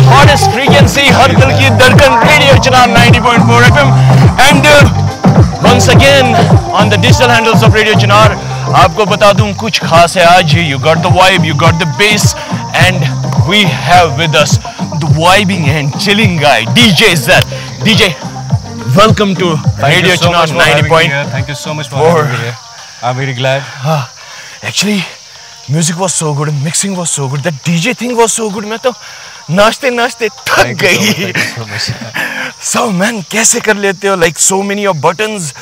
Hottest frequency हर दिल की धड़कन radio Chinar 90.4 FM and once again on the digital handles of radio Chinar. आपको बता दूं कुछ खास है आज। You got the vibe, you got the bass and we have with us the vibing and chilling guy DJ Z. DJ, welcome to radio Chinar 90.4। Thank you so much for having me here. I'm very glad. Actually, music was so good, mixing was so good, the DJ thing was so good. मैं तो नाचते नाचते थक गई। So man, कैसे कर लेते हो? Like so many of buttons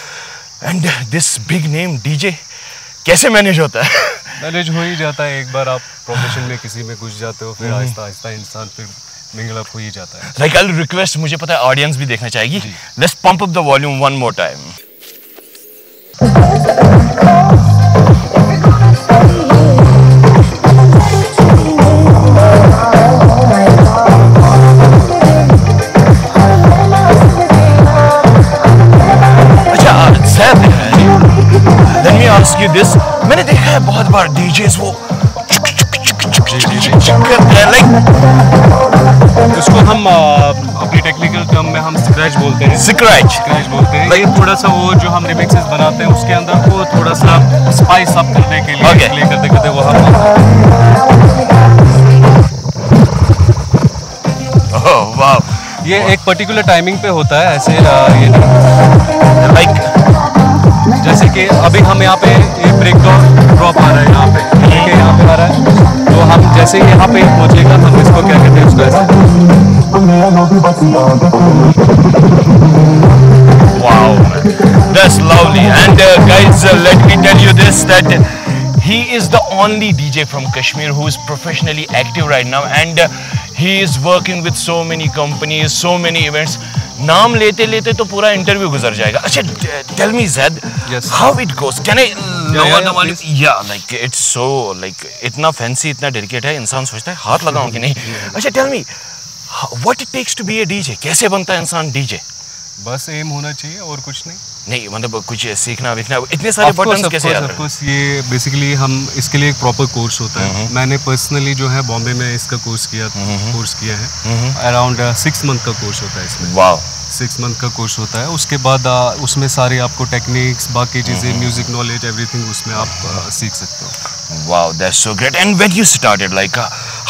and this big name DJ, कैसे मैनेज होता है? मैनेज हो ही जाता है। एक बार आप प्रोफेशन में किसी में घुस जाते हो, फिर आहिस्ता आहिस्ता इंसान फिर मिंगल अप हो ही जाता है। Like I'll request, मुझे पता है ऑडियंस भी देखना चाहेगी। Let's pump up the volume one more time. Let me ask you this, मैंने देखा है बहुत बार DJs वो उसको हम अपनी टेक्निकल टर्म में हम स्क्रैच बोलते हैं। स्क्रैच बोलते हैं। लेकिन थोड़ा सा वो जो हम रिमिक्सेस बनाते हैं उसके अंदर वो थोड़ा सा स्पाइस अप करने के लिए प्ले करते करते वो हम ओह वाह, ये एक पर्टिकुलर टाइमिंग पे होता है ऐसे। ये लाइक जैसे कि अभी हम यहाँ पे एक ब्रेक ड्रॉप आ रहा है यहाँ पे, ठीक है, यहाँ पे आ रहा है, तो हम जैसे ही यहाँ पे पहुँचेगा हम इसको क्या कहते हैं उसको ऐसे। Wow, that's lovely. And guys, let me tell you this, that he is the only DJ from Kashmir who is professionally active right now, and he is working with so many companies, so many events. नाम लेते लेते तो पूरा interview गुजर जाएगा। अच्छा, tell me Zed, how it goes? Can I lower the volume? Yeah, like it's so like इतना fancy, इतना delicate है, इंसान सोचता है हाथ लगाऊं कि नहीं। अच्छा, tell me, what it takes to be a DJ? कैसे बनता है इंसान DJ? बस एम होना चाहिए और कुछ नहीं। नहीं मतलब कुछ सीखना विखना, इतने सारे बटन्स कैसे याद रखें? ये बेसिकली हम इसके लिए एक प्रॉपर कोर्स होता है। मैंने पर्सनली जो है बॉम्बे में इसका कोर्स किया है। अराउंड 6 मंथ का कोर्स होता है इसमें। वाह, 6 मंथ का कोर्स होता है। उसके बाद उसमें सारे आपको टेक्निक्स, बाकी चीज़ें, म्यूजिक नॉलेज, एवरीथिंग उसमें आप सीख सकते हो। Wow, that's so great. And when you started, like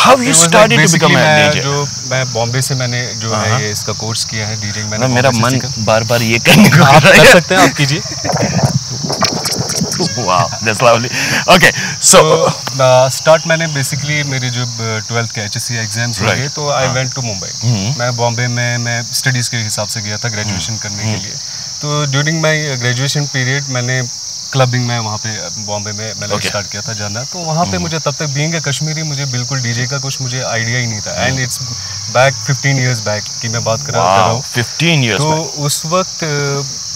how you started to become a DJ? जो मैं बॉम्बे से मैंने जो है ये इसका कोर्स किया है डीजिंग। मैंने मेरा मन बार-बार ये करने को आप कर सकते हैं, आप कीजिए। Wow, that's lovely. Okay, so start मैंने बेसिकली मेरे जो 12th के HSC एग्जाम्स हो गए तो आई वेंट टू मुंबई। मैं बॉम्बे में मैं स्टडीज़ के हिसाब से गया था ग्रेजुएशन करने के लिए। तो ड्यूरिंग माई ग्रेजुएशन पीरियड मैंने क्लबिंग में वहाँ पे बॉम्बे में मैंने स्टार्ट किया था जाना। तो वहाँ पे मुझे तब तक बीइंग ए कश्मीरी मुझे बिल्कुल डीजे का कुछ मुझे आइडिया ही नहीं था। And it's back 15 years back की मैं बात कर रहा हूँ। 15 इयर्स तो उस वक्त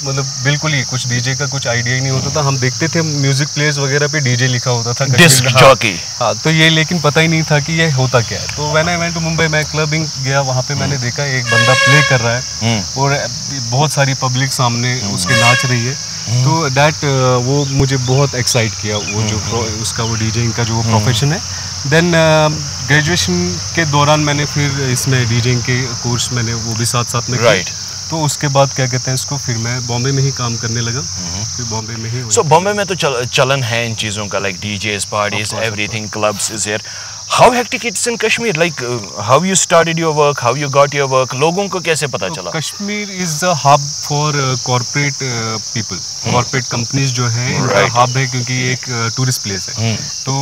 मतलब बिल्कुल ही कुछ डीजे का कुछ आइडिया ही नहीं होता था। हम देखते थे म्यूजिक प्लेयर्स वगैरह पे डीजे लिखा होता था, डिस्क जॉकी। हाँ, तो ये लेकिन पता ही नहीं था कि ये होता क्या है। तो when I went to Mumbai, मैं क्लबिंग गया, वहाँ पे मैंने देखा एक बंदा प्ले कर रहा है और बहुत सारी पब्लिक सामने उसके नाच रही है। तो दैट वो मुझे बहुत एक्साइट किया, वो जो उसका वो डीजेइंग का जो प्रोफेशन है। देन ग्रेजुएशन के दौरान मैंने फिर इसमें डीजेइंग के कोर्स मैंने वो भी साथ साथ में किया। तो उसके बाद क्या कहते हैं इसको, फिर मैं बॉम्बे में ही काम करने लगा। फिर बॉम्बे में ही बॉम्बे में तो चलन है इन चीज़ों का, like DJs, parties, everything, clubs is here. How hectic it's in Kashmir? Like how you started your work, how you got your work? लोगों को कैसे पता चला? Kashmir is the hub for corporate people. Corporate companies जो है hub है क्योंकि एक टूरिस्ट प्लेस है। तो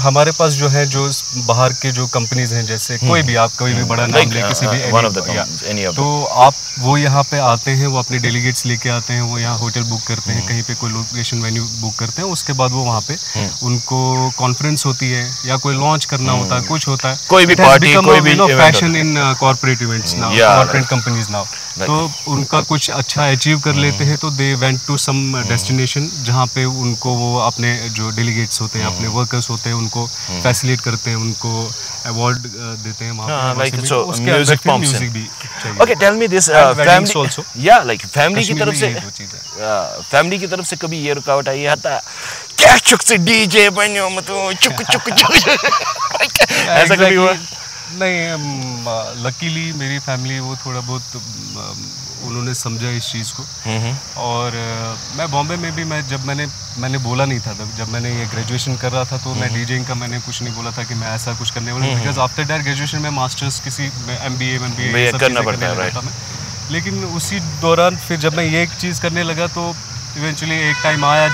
हमारे पास जो है जो बाहर के जो कंपनीज हैं, जैसे कोई भी आप कोई भी बड़ा नाम ले किसी भी तो आप वो यहाँ पे आते हैं, वो अपने डेलीगेट्स लेके आते हैं, वो यहाँ होटल बुक करते हैं, कहीं पे कोई लोकेशन वेन्यू बुक करते हैं। उसके बाद वो वहाँ पे उनको कॉन्फ्रेंस होती है या कोई लॉन्च करना करना होता है, कुछ होता है, कोई भी पार्टी, कोई भी fashion in corporate events now, corporate companies now. तो उनका कुछ अच्छा अचीव कर लेते हैं तो they went to some destination जहाँ पे उनको वो अपने जो डेलीगेट्स होते हैं, अपने वर्कर्स होते हैं, उनको फैसिलिटेट करते हैं, उनको अवार्ड देते हैं वहाँ पे। Like so, music pumps in. भी चाहिए। Okay, tell me this. weddings also. Yeah, like family की कश्मीर तरफ में से, ये दो चीज़ें। फैमिली की तरफ से कभी ये रुकावट आई है था क्या चुक से डीजे बनो मतलब चुक चुक चुक ऐसा कभी हुआ? नहीं, लकीली मेरी फैमिली वो थोड़ा बहुत उन्होंने समझा इस चीज़ को। और मैं बॉम्बे में भी जब मैंने बोला नहीं था, जब मैंने ये ग्रेजुएशन कर रहा था तो मैं डीजेइंग का मैंने कुछ नहीं बोला था कि मैं ऐसा कुछ करने वाला हूँ, बिकॉज आफ्टर दैट ग्रेजुएशन में मास्टर्स किसी MBA करना पड़ता है, राइट। लेकिन उसी दौरान फिर जब मैं ये एक चीज़ करने लगा तो इवेंचुअली एक टाइम आया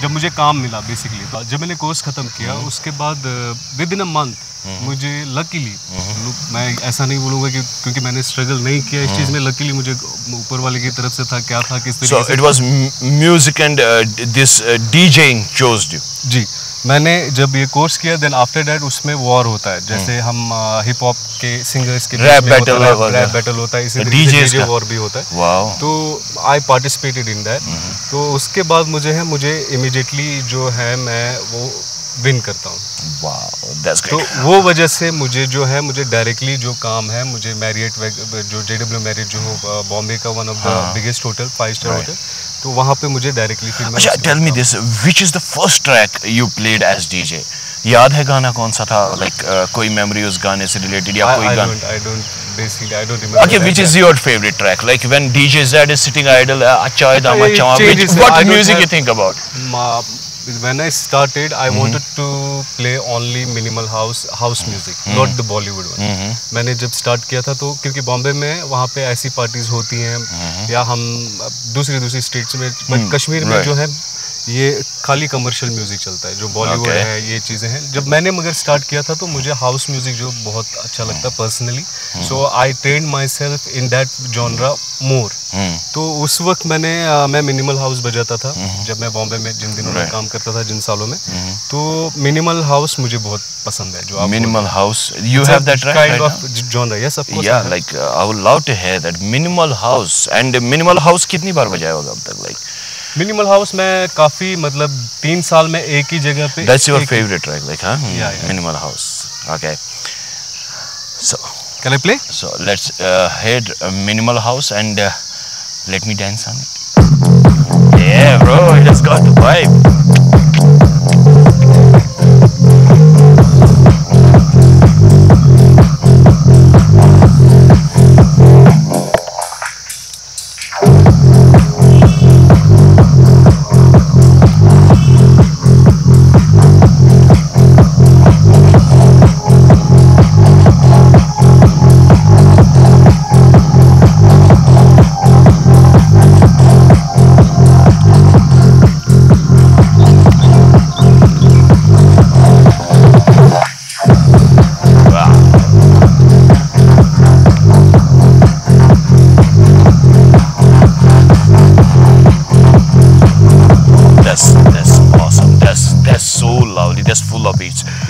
जब मुझे काम मिला बेसिकली। तो जब मैंने कोर्स ख़त्म किया उसके बाद विद इन अ मंथ मुझे लकीली, मैं ऐसा नहीं बोलूँगा कि क्योंकि मैंने स्ट्रगल नहीं किया इस चीज़ में, लकीली मुझे ऊपर वाले की तरफ से था क्या था किस तरीके से। So it was music and this DJing chose you. जी, मैंने जब ये कोर्स किया देन आफ्टर दैट उसमें वॉर होता है, जैसे हम हिप हॉप के सिंगर्स के रैप बैटल होता है, इसी डीजे वॉर भी होता है। वाओ। तो आई पार्टिसिपेटेड इन दैट। तो उसके बाद मुझे इमीडिएटली जो है मैं वो विन करता हूँ। Wow, that's great. तो वो वजह से मुझे डायरेक्टली जो काम है, मुझे मैरियट जो JW मैरियट जो बॉम्बे का one of the biggest hotel 5 star hotel, तो वहाँ पे मुझे डायरेक्टली फिर। अच्छा, tell me this, which is the first track you played as DJ? याद है गाना कौन सा था? लाइक कोई मेमोरी उस गाने से रिलेटेड या कोई गाना? I don't remember. Okay, which is your favorite track? Like when DJ Z is sitting idle, acha dama chawa. What music you think about? When I started, I wanted to play only minimal house music, not the Bollywood one. मैंने जब start किया था तो क्योंकि बॉम्बे में वहाँ पे ऐसी पार्टीज होती हैं या हम दूसरी स्टेट्स में, बट कश्मीर में जो है ये खाली कमर्शियल म्यूजिक चलता है, जो बॉलीवुड है ये चीज़ें हैं। जब मैंने मगर स्टार्ट किया था तो मुझे हाउस म्यूजिक जो बहुत अच्छा लगता है personally, so I train myself in that genre more. तो उस वक्त मैं मिनिमल हाउस बजाता था जब मैं बॉम्बे में जिन दिनों में काम करता था, जिन सालों में। तो मिनिमल हाउस मुझे बहुत पसंद है। जो आप minimal house, you have that track kind of genre? Yes, of course. Yeah, like I would love to hear that minimal house. And minimal house कितनी बार बजाया होगा अब तक? Like मिनिमल हाउस मैं काफी 3 साल में एक ही जगह पे। That's your favorite track, like, huh? Yeah. Minimal house. Okay. So can I play? So let's head minimal house and let me dance on it. Yeah, bro, it has got the vibe.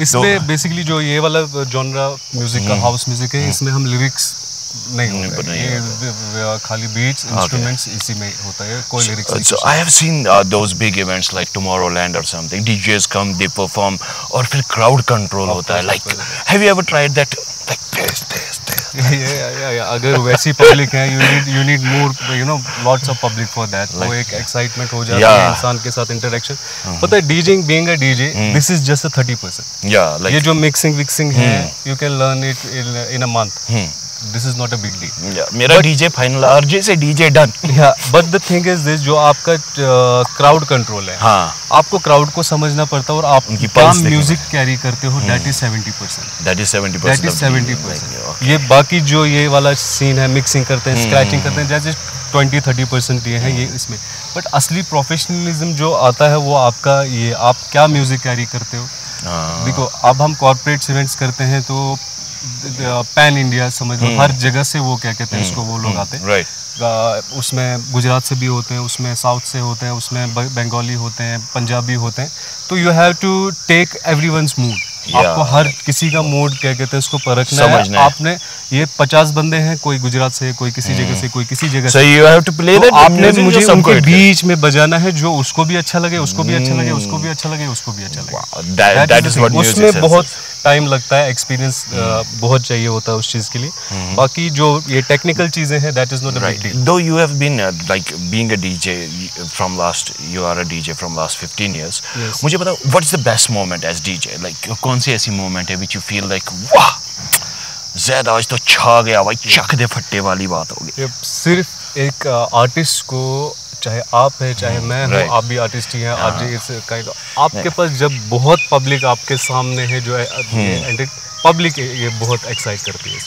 इसमें basically जो ये वाला genre music का house music है, इसमें हम lyrics नहीं होता है, ये खाली बीट्स इंस्ट्रूमेंट्स इसी में होता है, कोई लिरिक्स नहीं। So I have seen those big events like Tomorrowland or something. DJs come, they perform, और फिर crowd control होता है. Like, have you ever tried that? Like this. Yeah. अगर वैसी पब्लिक है, you need more, lots of public for that. वो एक excitement हो जाता है इंसान के साथ interaction. पता है DJing, being a DJ, this is just a 30%. Yeah, like ये जो mixing है, you can learn it in a month. This is not a big deal. Yeah, मेरा DJ फाइनल RJ से DJ done. Yeah, but the thing is this, जो आपका crowd control है, हाँ, आपको क्राउड को समझना पड़ता है और आप क्या म्यूजिक कैरी करते हो, that is 70%. That is 70%. ये बाकी जो ये वाला सीन है, मिक्सिंग करते हैं, स्क्रैचिंग करते हैं, जैसे 20-30% ये है ये इसमें। बट असली प्रोफेशनलिज्म जो आता है वो आपका ये, आप क्या म्यूजिक कैरी करते हो। देखो, अब हम कॉर्पोरेट इवेंट्स करते हैं तो पैन इंडिया समझ लो, हर जगह से वो क्या कहते हैं इसको, वो लोग आते हैं। राइट। उसमें गुजरात से भी होते हैं, उसमें साउथ से होते हैं, उसमें बंगाली होते हैं, पंजाबी होते हैं। तो you have to take everyone's mood. आपको हर किसी का मूड क्या कहते हैं उसको परखना है। आपने ये 50 बंदे हैं, कोई गुजरात से, कोई किसी जगह से, कोई किसी जगह से, you have to play that आपने मुझे उनके बीच में बजाना है जो उसको भी अच्छा लगे, उसको भी अच्छा लगे, उसको भी अच्छा लगे, उसको भी अच्छा लगे। That is what music उसमें बहुत टाइम लगता है, एक्सपीरियंस बहुत चाहिए होता है उस चीज़ के लिए। बाकी जो ये टेक्निकल चीज़ें हैं, that is not a big deal. Though you have been like being a DJ from you are a DJ from last 15 years. Yes. मुझे बताओ, what's the best moment as DJ? Like कौन सी ऐसी moment है which you feel like वाह ज़ैद आज तो छा गया भाई, चक दे फट्टे वाली बात होगी। सिर्फ एक आर्टिस्ट को, चाहे आप है चाहे मैं हूँ, आप भी आर्टिस्ट ही हैं, आपके पास जब बहुत पब्लिक आपके सामने है, जो पब्लिक ये बहुत एक्साइट करती है।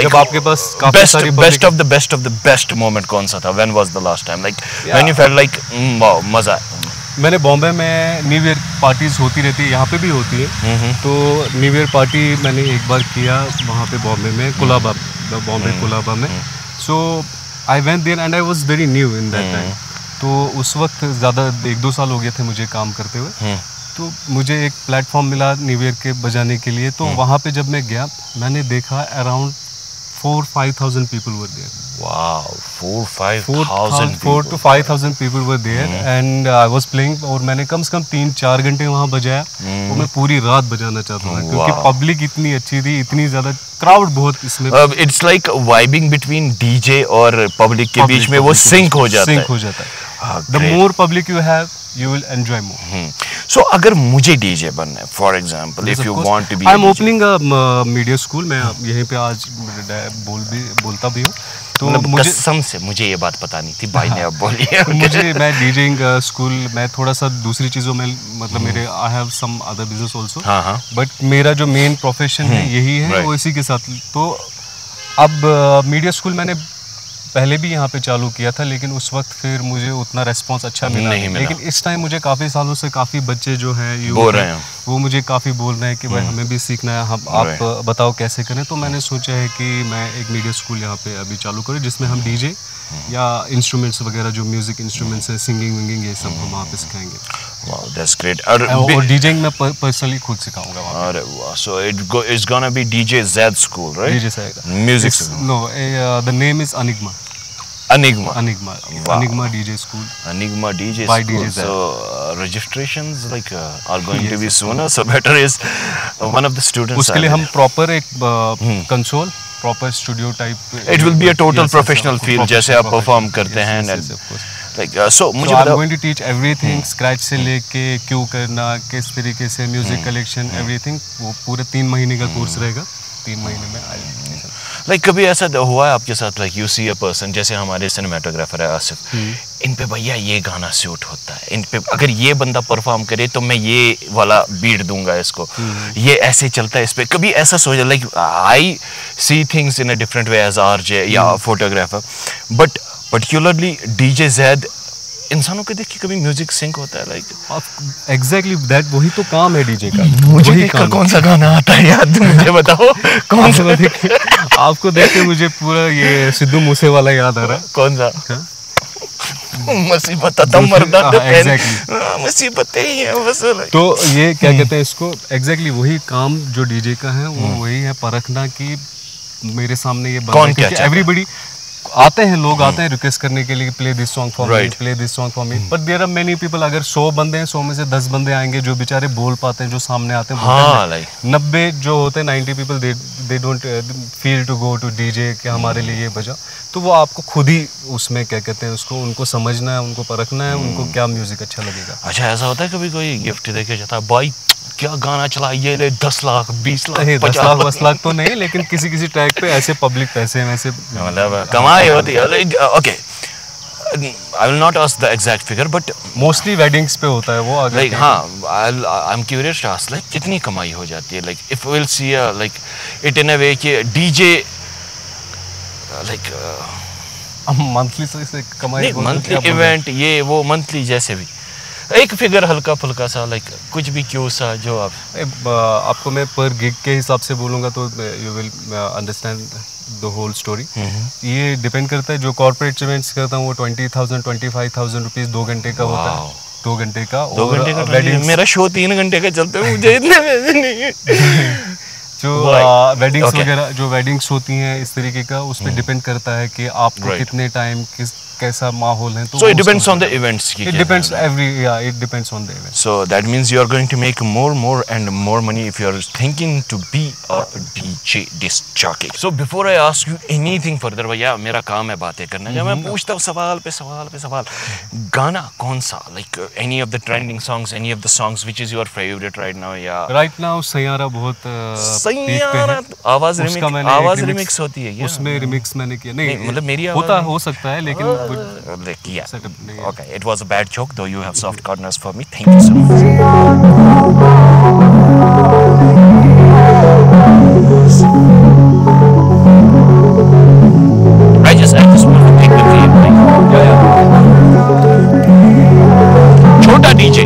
जब आपके पास काफी सारी best of the best moment कौन सा था? When was the last time like when you felt like wow मजा है? मैंने बॉम्बे में न्यू ईयर पार्टीज होती रहती है, यहाँ पे भी होती है। तो न्यू ईयर पार्टी मैंने एक बार किया वहाँ पे बॉम्बे में, कुलाबा, बॉम्बे कुलाबा में। So I went there and I was very new in that time. तो उस वक्त ज़्यादा 1-2 साल हो गए थे मुझे काम करते हुए। तो मुझे एक प्लेटफॉर्म मिला न्यू ईयर के बजाने के लिए। तो वहाँ पे जब मैं गया, मैंने देखा around 4-5,000 people were there. Wow, 4-5,000 4 to 5,000 people were there and I was playing, और मैंने कम से कम 3-4 घंटे वहाँ बजाया। और मैं पूरी रात बजाना चाहता था क्योंकि पब्लिक इतनी अच्छी थी, इतनी ज़्यादा क्राउड बहुत इसमें। It's like vibing between DJ और पब्लिक के बीच में वो सिंक हो जाता है। The more public you have, you will enjoy more. So अगर मुझे DJ बनना है, for example, if you want to be, I'm opening a media school. मैं यहीं पे आज बोलता भी हूँ। तो कसम से मुझे ये बात पता नहीं थी, भाई ने अब बोली है। मैं डीजिंग स्कूल में थोड़ा सा दूसरी चीज़ों में, मतलब मेरे I have some other business also, but मेरा जो मेन प्रोफेशन है यही है, वो इसी के साथ। तो अब मीडिया स्कूल मैंने पहले भी यहाँ पे चालू किया था, लेकिन उस वक्त फिर मुझे उतना रेस्पॉन्स अच्छा मिला नहीं। लेकिन इस टाइम मुझे काफ़ी सालों से काफ़ी बच्चे जो हैं बोल रहे हैं, वो मुझे काफ़ी बोल रहे हैं कि भाई हमें भी सीखना है, हम आप बताओ कैसे करें। तो मैंने सोचा है कि मैं एक मीडिया स्कूल यहाँ पे अभी चालू करूँ, जिसमें हम डीजे या इंस्ट्रूमेंट्स वगैरह, जो म्यूजिक इंस्ट्रूमेंट्स हैं, सिंगिंग विंगिंग, ये सब हम वहाँ पे सिखाएंगे। Wow, that's great. और डीजिंग मैं पर्सनली खुद सिखाऊंगा वहाँ पे। अरे वाह, so it's gonna be DJ Z School, right? DJ Z. Music. No, the name is Enigma. Enigma DJ School. Enigma DJ by School. DJ Z. So registrations like are going to be sooner. So better is one of the students. उसके लिए हम proper एक console, proper studio type. It will be a total professional feel, जैसे आप perform करते हैं। Like so मुझे I'm going to teach everything scratch से लेके क्यों करना, किस तरीके से म्यूजिक कलेक्शन, everything। वो पूरे 3 महीने का कोर्स रहेगा। 3 महीने में like कभी ऐसा हुआ है आपके साथ, like you see a person, जैसे हमारे सिनेमेटोग्राफर है आसिफ, इन पे भैया ये गाना सूट होता है, इन पे अगर ये बंदा परफॉर्म करे तो मैं ये वाला बीट दूंगा इसको, ये ऐसे चलता है इस पे, कभी ऐसा सोचा? Like I see things in a different way as RJ या photographer, but particularly DJ Zaid इंसानों के देख के कभी म्यूजिक सिंक होता है? लाइक एग्जैक्टली दैट, वही तो काम है डीजे का। मुझे देखकर कौन सा गाना आता है याद, मुझे बताओ कौन सा? आपको देख के मुझे पूरा ये सिद्धू मूसे वाला याद आ रहा है। कौन सा? मुसीबत मुसीबतें ही है बस। तो ये क्या कहते हैं इसको, एग्जैक्टली वही काम जो डीजे का है, वो वही है, परखना कि मेरे सामने ये कौन क्या, एवरीबडी आते हैं, लोग आते हैं रिक्वेस्ट करने के लिए, play this song for me, play this song for me, but there are many people. अगर 100 बंदे हैं, 100 में से 10 बंदे आएंगे जो बेचारे बोल पाते हैं, जो सामने आते हैं। 90 जो होते हैं, 90 people they don't feel to go to DJ कि हमारे लिए ये बजा। तो वो आपको खुद ही उसमें क्या कहते हैं उसको, उनको समझना है, उनको परखना है, उनको क्या म्यूजिक अच्छा लगेगा। अच्छा, ऐसा होता है कभी कोई गिफ्ट देके जाता है, भाई क्या गाना चला, ये ले 10 लाख 20 लाख 10 लाख तो नहीं, लेकिन किसी किसी ट्रैक पे ऐसे पब्लिक पैसे वैसे मतलब कमाई होती है। Okay, I will not ask the exact figure, but mostly weddings पे होता है वो। अगर लाइक हाँ, I am curious to ask, like कितनी कमाई हो जाती है? Like if will see like it in a way कि डीजे लाइक मंथली से कमाई, मंथली इवेंट, ये वो मंथली जैसे भी एक फिगर हल्का फुल्का सा, लाइक कुछ भी क्यों सा जो आपको मैं पर गिग के हिसाब से बोलूँगा तो you will understand the whole story. ये डिपेंड करता है, जो कॉर्पोरेट इवेंट्स करता हूँ वो 20,000 25,000 रुपीज़ 2 घंटे का होता है। 2 घंटे का। 2 घंटे का वेडिंग, मेरा शो 3 घंटे का चलता है, मुझे इतने पैसे नहीं है। जो वेडिंग्स वगैरह जो वेडिंग्स होती हैं इस तरीके का, उस पर डिपेंड करता है कि आपको कितने टाइम कैसा माहौल है। So it depends on the events. It depends it depends on the event. So that means you are going to make more and more money if you are thinking to be a DJ disc jockey. So before I ask you anything further, भैया मेरा काम है बातें करना, जब मैं पूछता हूँ सवाल पे सवाल, गाना कौन सा, like any of the trending songs, any of the songs which is your favorite right now? या right now सैयारा बहुत सैयारा आवाज रिमिक्स होती है क्या? उसमें रिमिक्स मैंने किया नहीं, मतलब मेरी होता हो सकता है, लेकिन yeah. Okay, it was a bad joke, though you have soft corners for me. Thank you so much. I just want to take the fame, right? Yeah. Chota DJ.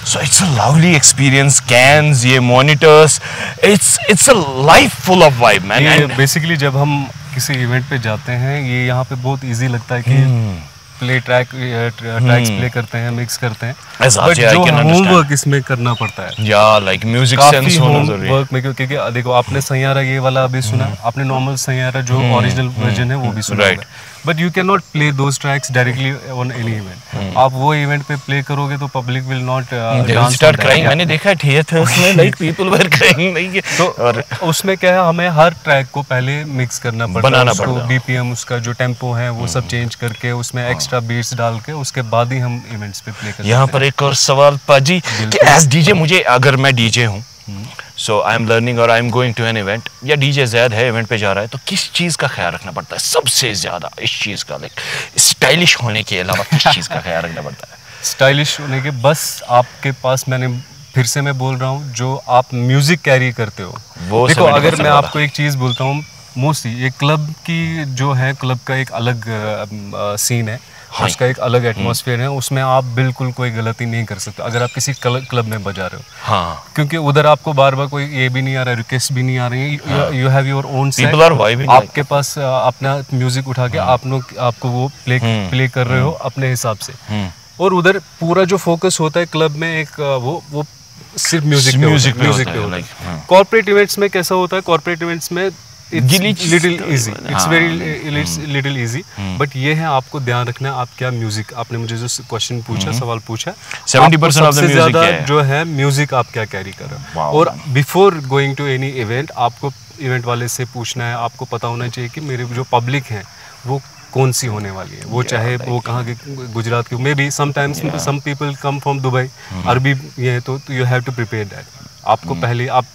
So it's a lovely experience. Cans, ये monitors, it's a life full of vibe, man. ये basically जब हम किसी event पे जाते हैं, ये यहाँ पे बहुत इजी लगता है कि ट्रैक्स प्ले करते हैं, मिक्स करते हैं, बट जो होमवर्क इसमें करना पड़ता है, या लाइक म्यूजिक सेंस होना जरूरी है वर्क में, क्योंकि देखो आपने सैयारा ये वाला अभी सुना, आपने नॉर्मल सैयारा जो ओरिजिनल वर्जन है वो भी सुना होगा, but you can not play those tracks directly on any event. आप वो इवेंट पे प्ले करोगे तो public will not dance start crying. मैंने देखा थिएटर्स में लाइक पीपल वर क्राइंग, नहीं तो और उसमें क्या है, हमें हर ट्रैक को पहले मिक्स करना पड़ता है, उसको बीपीएम, उसका जो टेम्पो है वो सब चेंज करके उसमें एक्स्ट्रा बीट्स डाल के उसके बाद ही हम इवेंट्स पे प्ले करते हैं। यहाँ पर एक और सवाल पाजी कि एज डीजे, मुझे अगर मैं डीजे हूँ, सो आई एम लर्निंग और I am going to an event, या डीजे ज़ैद है इवेंट पे जा रहा है, तो किस चीज़ का ख्याल रखना पड़ता है सबसे ज़्यादा? इस चीज़ का लाइक स्टाइलिश होने के अलावा किस चीज़ का ख्याल रखना पड़ता है? स्टाइलिश होने के बस आपके पास, मैंने फिर से मैं बोल रहा हूँ, जो आप म्यूजिक कैरी करते हो वो। देखो अगर मैं आपको एक चीज़ बोलता हूँ, मोस्टली ये क्लब की जो है, क्लब का एक अलग सीन है, उसका एक अलग एटमॉस्फेयर है, उसमें आप बिल्कुल कोई गलती नहीं कर सकते अगर आप किसी क्लब में बजा रहे हो। हाँ, क्योंकि उधर आपको बार बार कोई ये भी नहीं आ रहा है, रिक्वेस्ट भी नहीं आ रही है, you have your own set, आपके पास अपना म्यूजिक उठा के आपको वो प्ले कर रहे हो अपने हिसाब से, और उधर पूरा जो फोकस होता है क्लब में एक वो सिर्फ म्यूजिक पे होता है। कॉर्पोरेट इवेंट्स में कैसा होता है, कॉर्पोरेट इवेंट्स में it's very little easy, but ये है आपको ध्यान रखना है आप क्या म्यूजिक, आपने मुझे जो क्वेश्चन पूछा, सवाल पूछा, 70% सबसे ज्यादा जो है म्यूजिक आप क्या कैरी कर रहे हो। और before going to any event आपको इवेंट वाले से पूछना है, आपको पता होना चाहिए कि मेरे जो पब्लिक है वो कौन सी होने वाली है, वो चाहे वो कहाँ के, गुजरात के, maybe sometimes some people come from Dubai, अरबी ये है, तो you have to prepare that. आपको पहले, आप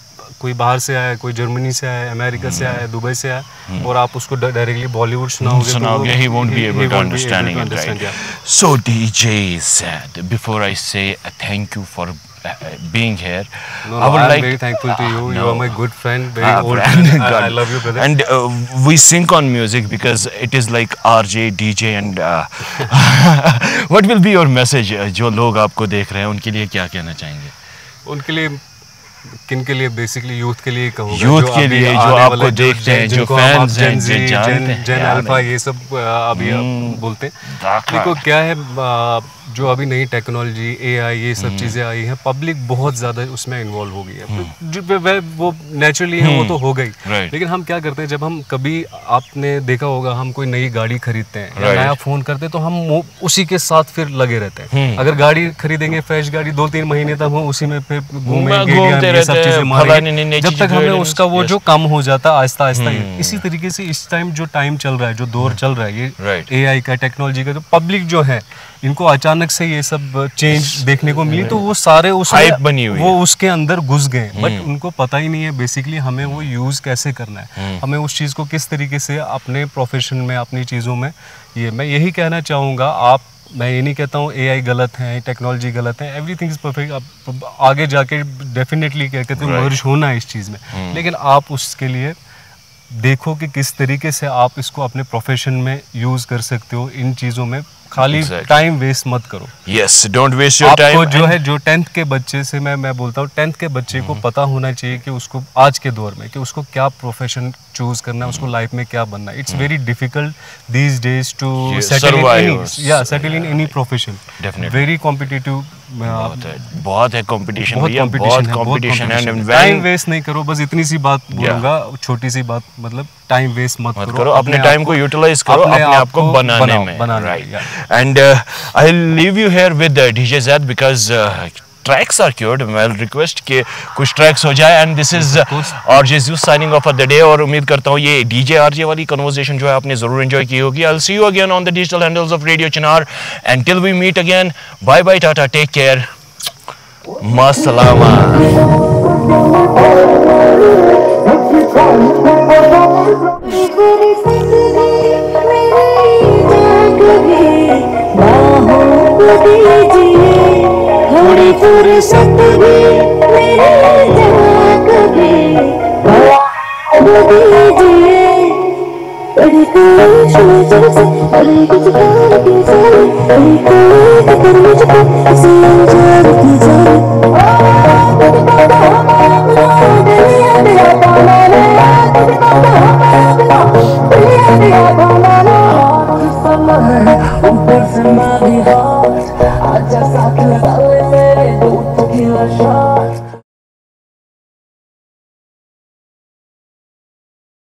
कोई बाहर से आया, कोई जर्मनी से आया, अमेरिका से आया, दुबई से आया, और आप उसको डायरेक्टली बॉलीवुड सुनाओगे, he won't be able to understand it, right? So DJ Zad, before I say thank you for being here, I'm very thankful to you. You are my good friend, very old friend. I love you, brother. And we sync on music because it is like RJ, DJ, and what will be your message? जो लोग आपको देख रहे हैं उनके लिए क्या कहना चाहेंगे? उनके लिए, किन के लिए? बेसिकली यूथ के लिए कहूँगा, यूथ के लिए जो आपको देखते हैं, जो फैंस हैं, जेन अल्फा, ये सब अभी बोलते हैं। देखो क्या है, जो अभी नई टेक्नोलॉजी AI ये सब चीज़ें आई हैं, पब्लिक बहुत ज़्यादा उसमें इन्वॉल्व हो गई है। जो वो नेचुरली है वो तो हो गई, लेकिन हम क्या करते हैं, जब हम कभी आपने देखा होगा हम कोई नई गाड़ी खरीदते हैं या नया फ़ोन करते हैं तो हम उसी के साथ फिर लगे रहते हैं। अगर गाड़ी खरीदेंगे फ्रेश गाड़ी 2-3 महीने तक हम उसी में फिर घूमेंगे, ये सब चीज़ें मारेंगे, जब तक हमें उसका वो जो कम हो जाता है आहिस्ता आहिस्ता। इसी तरीके से इस टाइम जो टाइम चल रहा है, जो दौर चल रहा है, ये AI का, टेक्नोलॉजी का, जो पब्लिक जो है इनको अचानक से ये सब चेंज देखने को मिली, तो वो सारे वो उसके अंदर घुस गए, बट उनको पता ही नहीं है बेसिकली हमें वो यूज़ कैसे करना है, हमें उस चीज़ को किस तरीके से अपने प्रोफेशन में, अपनी चीज़ों में। ये मैं यही कहना चाहूँगा, मैं ये नहीं कहता हूँ AI गलत है, टेक्नोलॉजी गलत है, एवरीथिंग इज परफेक्ट। अब आगे जाके डेफिनेटली क्या कहते हैं मर्ज होना है इस चीज़ में, लेकिन आप उसके लिए देखो कि किस तरीके से आप इसको अपने प्रोफेशन में यूज़ कर सकते हो। इन चीज़ों में खाली टाइम वेस्ट मत करो। Yes, don't waste your time. आपको जो है, जो 10th के बच्चे से मैं बोलता हूँ, 10th के बच्चे को पता होना चाहिए कि उसको आज के दौर में कि उसको क्या प्रोफेशन चूज करना है, उसको लाइफ में क्या बनना है। It's very difficult these days to settle in any profession. Very competitive, बहुत है कंपटीशन, बहुत कंपटीशन है। टाइम वेस्ट नहीं करो, बस इतनी सी बात बोलूंगा, छोटी सी बात, मतलब टाइम वेस्ट मत करो, अपने टाइम को यूटिलाइज करो, अपने आप को बनाने में। Right, and I will leave you here with DJ Zed because tracks are cured. मैं रिक्वेस्ट कि कुछ ट्रैक्स हो जाए, and this is RJ Zeus signing off for the day. और उम्मीद करता हूँ ये DJ RJ वाली कन्वर्सेशन जो है आपने जरूर एंजॉय की होगी। I'll see you again on the digital handles of Radio Chinar. Until we meet again, bye bye, tata, take care, masalama. थोड़ी फुर्सत भी मेरे कभी दीजिए, बड़ी कोशिश में जब से बड़ी कुछ कर मुझको इसी